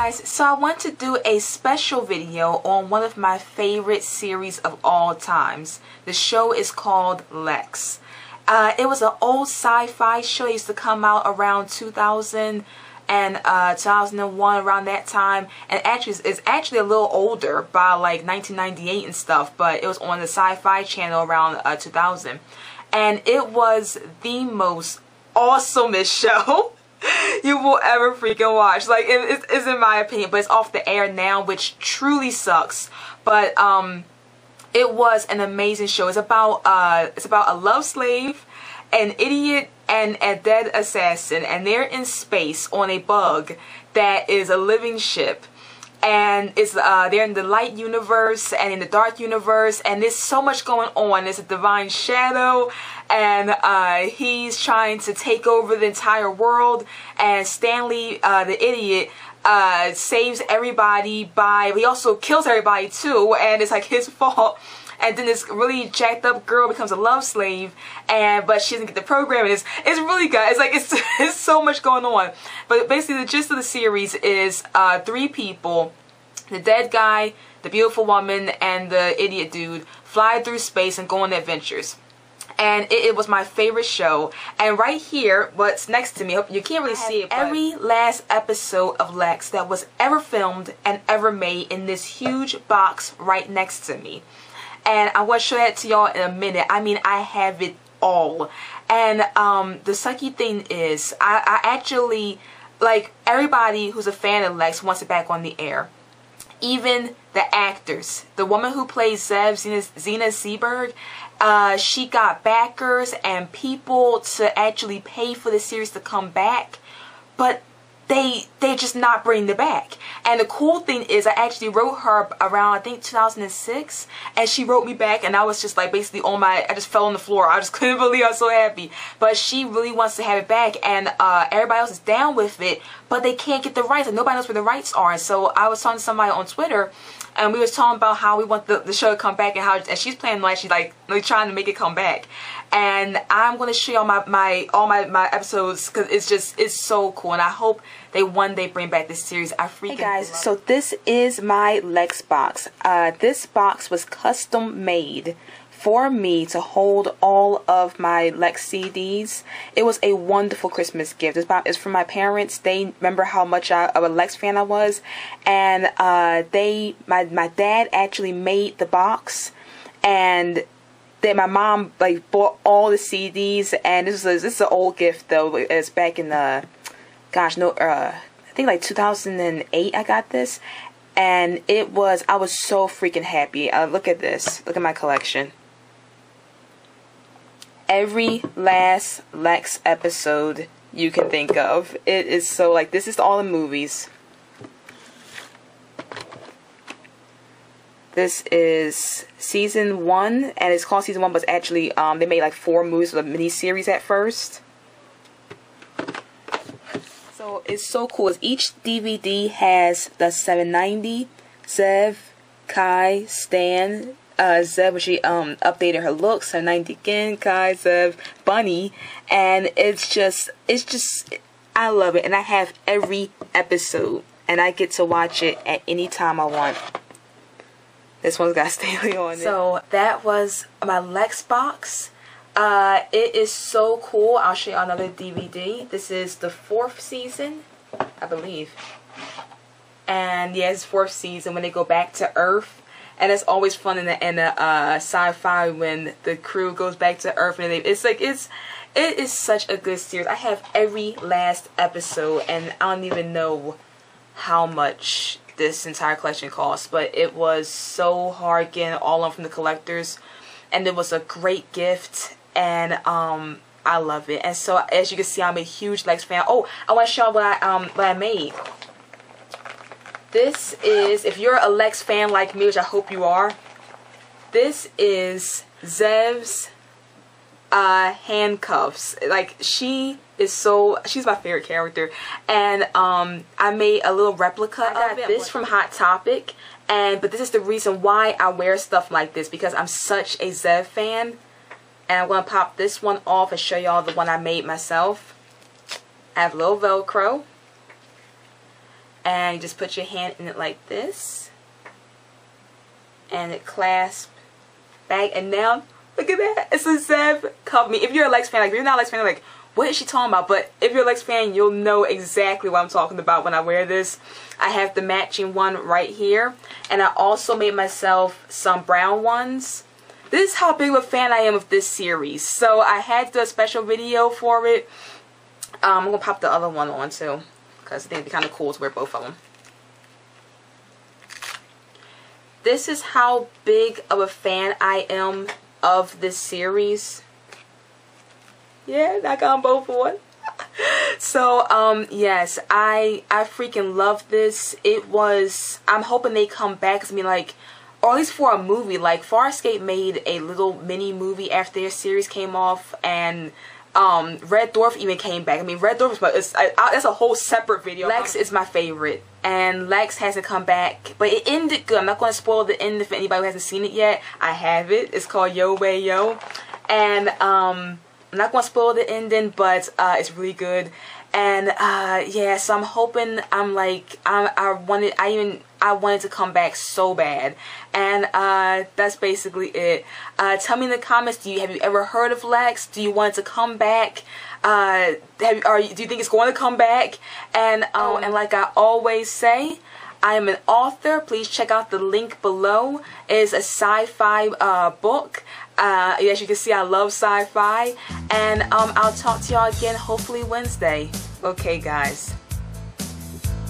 guys, so I want to do a special video on one of my favorite series of all times. The show is called Lexx. It was an old sci-fi show. It used to come out around 2000 and 2001, around that time, and actually it's actually a little older, by like 1998 and stuff, but it was on the Sci-Fi channel around 2000, and it was the most awesomest show you will ever freaking watch. Like, it's in my opinion, but it's off the air now, which truly sucks. But it was an amazing show. It's about a love slave, an idiot, and a dead assassin, and they're in space on a bug that is a living ship. And it's they're in the light universe and in the dark universe, and there's so much going on. There's a divine shadow, and he's trying to take over the entire world, and Stanley, the idiot, saves everybody he also kills everybody too, and it's like his fault. And then this really jacked up girl becomes a love slave, but she doesn't get the program, and it's really good. It's like it's so much going on. But basically the gist of the series is three people, the dead guy, the beautiful woman, and the idiot dude, fly through space and go on adventures. And it was my favorite show. And right here, what's next to me, you can't really see it, but every last episode of Lexx that was ever filmed and ever made in this huge box right next to me. And I want to show that to y'all in a minute. I mean, I have it all. And the sucky thing is, I actually, like, everybody who's a fan of Lexx wants it back on the air. Even the actors. The woman who plays Zev, Zena Seberg, she got backers and people to actually pay for the series to come back. But they're just not bringing it back. And the cool thing is, I actually wrote her around, I think, 2006, and she wrote me back, and I was just like basically I just fell on the floor. I just couldn't believe I was so happy. But she really wants to have it back, and everybody else is down with it, but they can't get the rights, and nobody knows where the rights are. And so I was talking to somebody on Twitter, and we was talking about how we want the show to come back, and she's planning on actually like really trying to make it come back. And I'm gonna show y'all all my episodes, because it's so cool, and I hope they one day bring back this series. I freaking Hey guys, so this is my Lexx box. This box was custom made for me to hold all of my Lexx CDs. It was a wonderful Christmas gift. It's from my parents. They remember how much of a Lexx fan I was, and my dad actually made the box, and then my mom like bought all the CDs. And this is an old gift though. It's back in the I think like 2008 I got this, and I was so freaking happy. Look at this. Look at my collection. Every last Lexx episode you can think of. It is so, like, this is all the movies. This is season 1, and it's called season 1, but it's actually they made like 4 movies with a mini series at first. So it's so cool. Each DVD has the 790, Zev, Kai, Stan, Zev, when she updated her looks, 790 again, Kai, Zev, Bunny, and it's just I love it, and I have every episode, and I get to watch it at any time I want. This one's got Stanley on it. So that was my Lexx box. It is so cool. I'll show you another DVD. This is the 4th season, I believe. And yeah, it's 4th season when they go back to Earth. And it's always fun in the Sci-Fi when the crew goes back to Earth, and it is such a good series. I have every last episode, and I don't even know how much this entire collection costs, but it was so hard getting all of them from the collectors, and it was a great gift, and I love it. And so as you can see, I'm a huge Lexx fan. Oh, I want to show you what I made. This is, if you're a Lexx fan like me, which I hope you are, this is Zev's handcuffs. Like, she's my favorite character, and I made a little replica of this from Hot Topic, but this is the reason why I wear stuff like this, because I'm such a Zev fan. And I'm going to pop this one off and show y'all the one I made myself. I have a little Velcro. and you just put your hand in it like this, and it clasps back, and now look at that, it's a zeb cup. If you're a Lexx fan, like if you're not a Lexx fan, like what is she talking about? But if you're a Lexx fan, you'll know exactly what I'm talking about when I wear this. I have the matching one right here, and I also made myself some brown ones. This is how big of a fan I am of this series, so I had to do a special video for it. I'm gonna pop the other one on too, because I think it'd be kind of cool to wear both of them. This is how big of a fan I am of this series. Yeah, I got them both on. So, yes, I freaking love this. I'm hoping they come back, cause I mean, like, or at least for a movie. Like, Farscape made a little mini movie after their series came off, and Red Dwarf even came back. I mean, Red Dwarf that's a whole separate video. Lexx is my favorite, and Lexx hasn't come back, but it ended good. I'm not going to spoil the end for anybody who hasn't seen it yet. I have it. It's called Yo Way Yo, and I'm not going to spoil the ending, but it's really good. And yeah, so I'm hoping, I wanted to come back so bad. And that's basically it. Tell me in the comments, have you ever heard of Lexx? Do you want it to come back? Do you think it's going to come back? And and like I always say, I am an author. Please check out the link below. It is a sci-fi book. As you can see, I love sci-fi. And I'll talk to y'all again hopefully Wednesday. Okay, guys.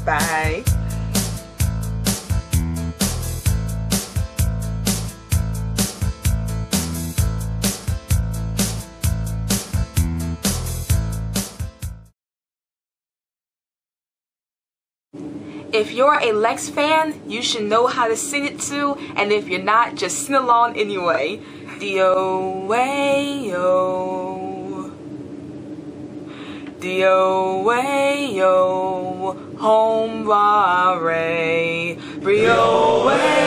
Bye. If you're a Lexx fan, you should know how to sing it too, and if you're not, just sing along anyway. Dio way yo, Dio way yo, home rare, Rio way.